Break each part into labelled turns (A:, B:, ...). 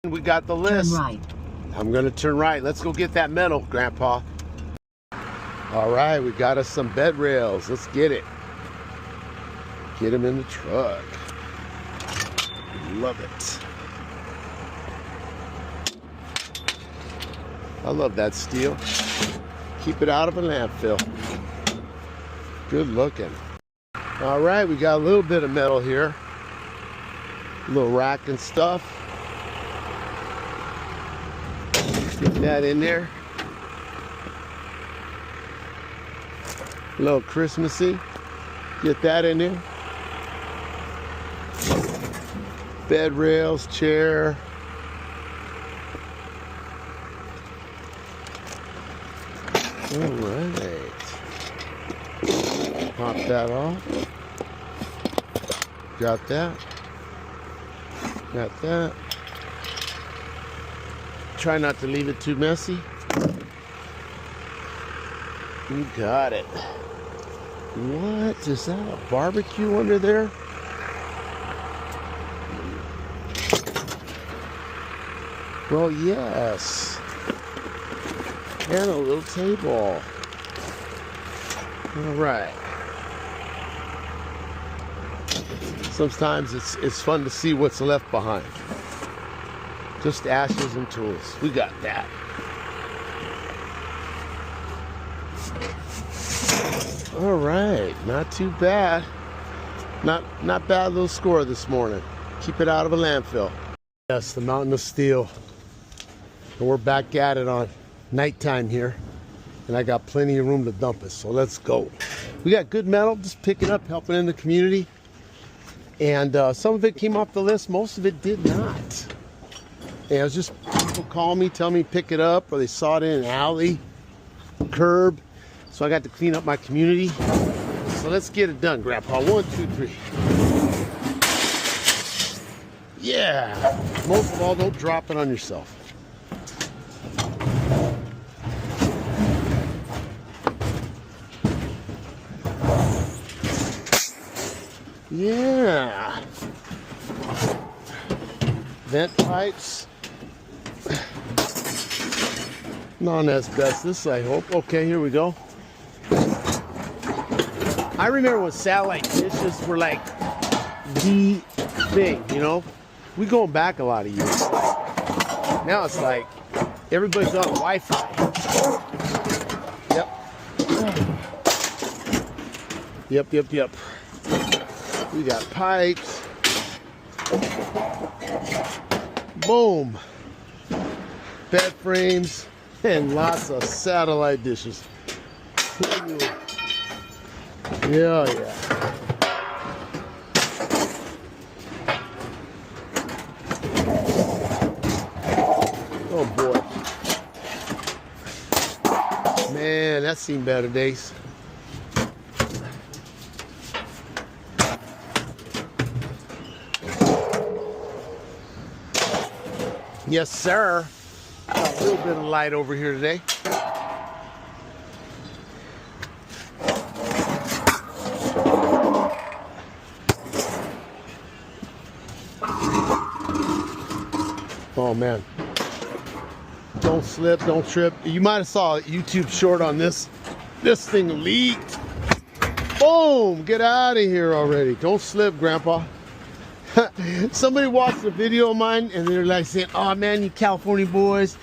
A: We got the list.
B: Turn right.
A: I'm gonna turn right. Let's go get that metal, Grandpa. All right, we got us some bed rails. Let's get it. Get them in the truck. Love it. I love that steel. Keep it out of a landfill. Good looking. All right, we got a little bit of metal here. A little rack and stuff. Get that in there. A little Christmassy. Get that in there. Bed rails, chair. All right. Pop that off. Got that. Got that. Try not to leave it too messy. You got it. What? Is that a barbecue under there? Well, yes. And a little table. All right. Sometimes it's fun to see what's left behind. Just ashes and tools. We got that. All right, not too bad. Not bad little score this morning. Keep it out of a landfill. Yes, the mountain of steel. And we're back at it on nighttime here. And I got plenty of room to dump it, so let's go. We got good metal, just picking up, helping in the community. And some of it came off the list, most of it did not. And it was just people call me, tell me pick it up, or they saw it in an alley, curb. So I got to clean up my community. So let's get it done, Grandpa. 1, 2, 3. Yeah. Most of all, don't drop it on yourself. Yeah. Vent pipes. Non-asbestos, I hope. Okay, here we go. I remember when satellite dishes were like the thing, you know? We going back a lot of years. Now it's like everybody's on Wi-Fi. Yep. We got pipes. Boom. Bed frames and lots of satellite dishes. Yeah. Oh boy. Man, that's seen better days. Yes, sir. Got a little bit of light over here today. Oh man. Don't slip, don't trip. You might have saw a YouTube short on this. This thing leaked. Boom! Get out of here already. Don't slip, Grandpa. Somebody watched a video of mine and they're like saying, oh man, you California boys,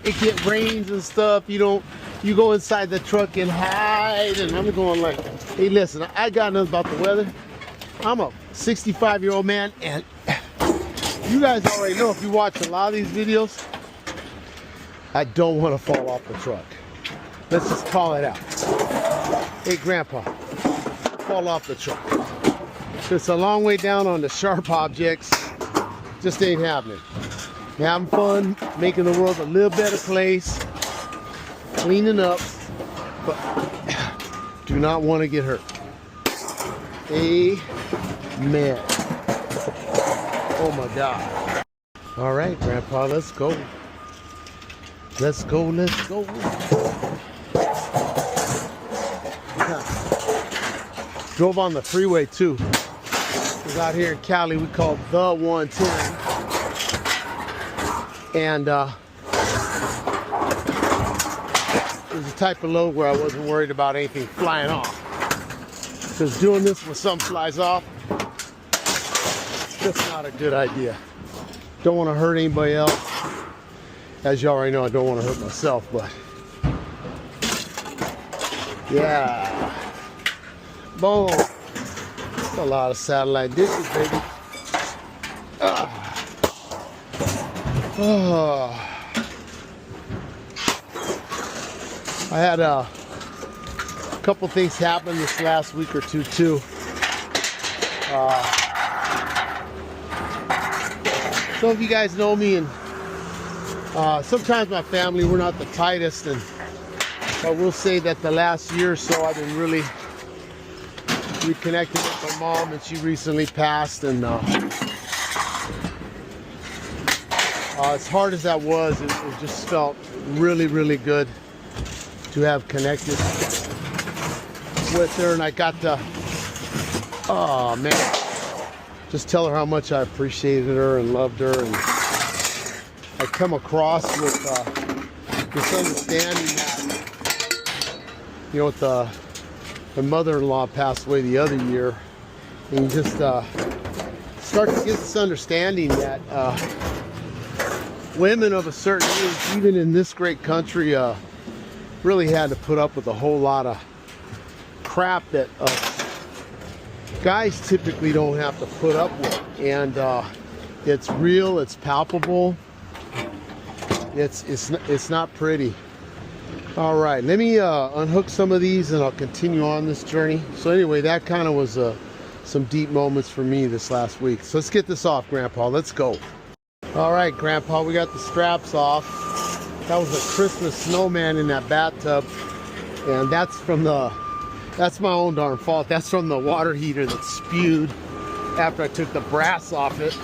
A: it get rains and stuff, you go inside the truck and hide. And I'm going like, hey listen, I got nothing about the weather. I'm a 65-year-old man, and you guys already know, if you watch a lot of these videos, I don't want to fall off the truck. Let's just call it out. Hey Grandpa, fall off the truck. It's a long way down on the sharp objects. Just ain't happening. Having fun, making the world a little better place, cleaning up, but do not want to get hurt. Amen. Oh my God. All right, Grandpa, let's go. Let's go. Drove on the freeway too. Because out here in Cali, we call it the 110. And it was the type of load where I wasn't worried about anything flying off. Because doing this when something flies off, that's not a good idea. Don't want to hurt anybody else. As you already know, I don't want to hurt myself, but yeah. Boom. That's a lot of satellite dishes, baby. Oh. I had a couple things happen this last week or two too. Some of you guys know me, and sometimes my family, we're not the tightest, and I will say that the last year or so I've been really reconnected with my mom, and she recently passed, and as hard as that was, it just felt really, really good to have connected with her, and I got to, oh man, just tell her how much I appreciated her and loved her. And I come across with this understanding that, you know, with my mother-in-law passed away the other year, and you just start to get this understanding that women of a certain age, even in this great country, really had to put up with a whole lot of crap that guys typically don't have to put up with. And it's real, it's palpable, it's not pretty. All right, let me unhook some of these and I'll continue on this journey. So anyway, that kind of was some deep moments for me this last week. So let's get this off, Grandpa. Let's go. All right, Grandpa, we got the straps off. That was a Christmas snowman in that bathtub, and that's my own darn fault. That's from the water heater that spewed after I took the brass off it.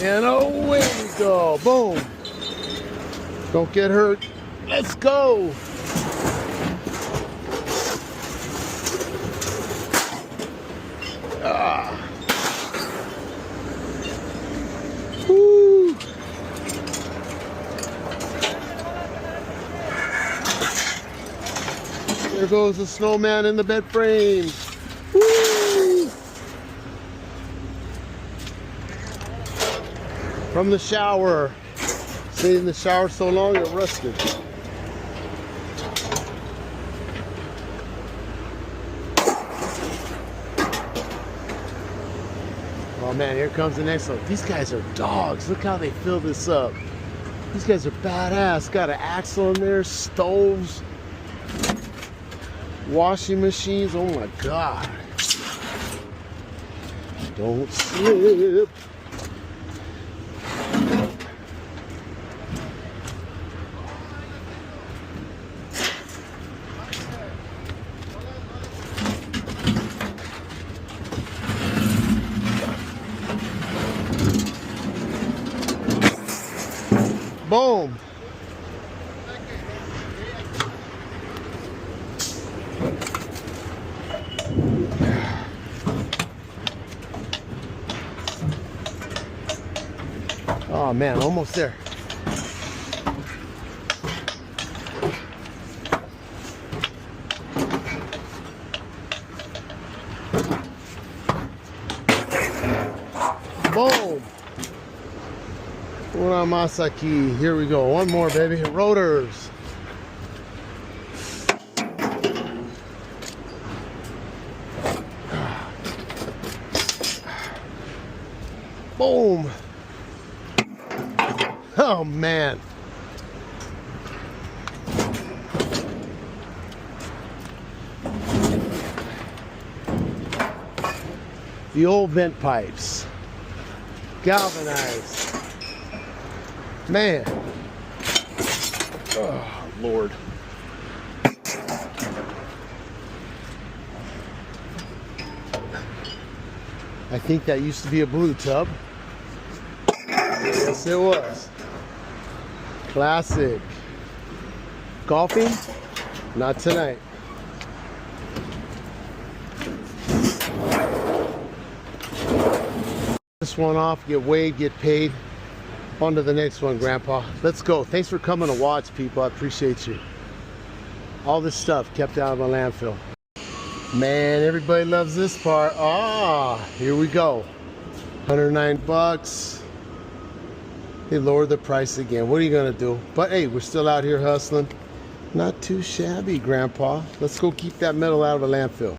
A: And away we go, boom. Don't get hurt. Let's go. Woo. There goes the snowman in the bed frame. Woo. From the shower. Stayed in the shower so long it rusted. Oh man, here comes the next one. These guys are dogs. Look how they fill this up. These guys are badass. Got an axle in there, stoves, washing machines. Oh my God. Don't slip. Boom. Oh man, almost there. Boom. Masaki. Here we go. One more, baby. Rotors. Boom. Oh man. The old vent pipes. Galvanized. Man. Oh, Lord. I think that used to be a blue tub. Yes, it was. Classic. Golfing? Not tonight. This this one off, get weighed, get paid. On to the next one, Grandpa. Let's go. Thanks for coming to watch, people. I appreciate you. All this stuff kept out of a landfill. Man, everybody loves this part. Ah, here we go. 109 bucks. They lowered the price again. What are you gonna do? But hey, we're still out here hustling. Not too shabby, Grandpa. Let's go keep that metal out of a landfill.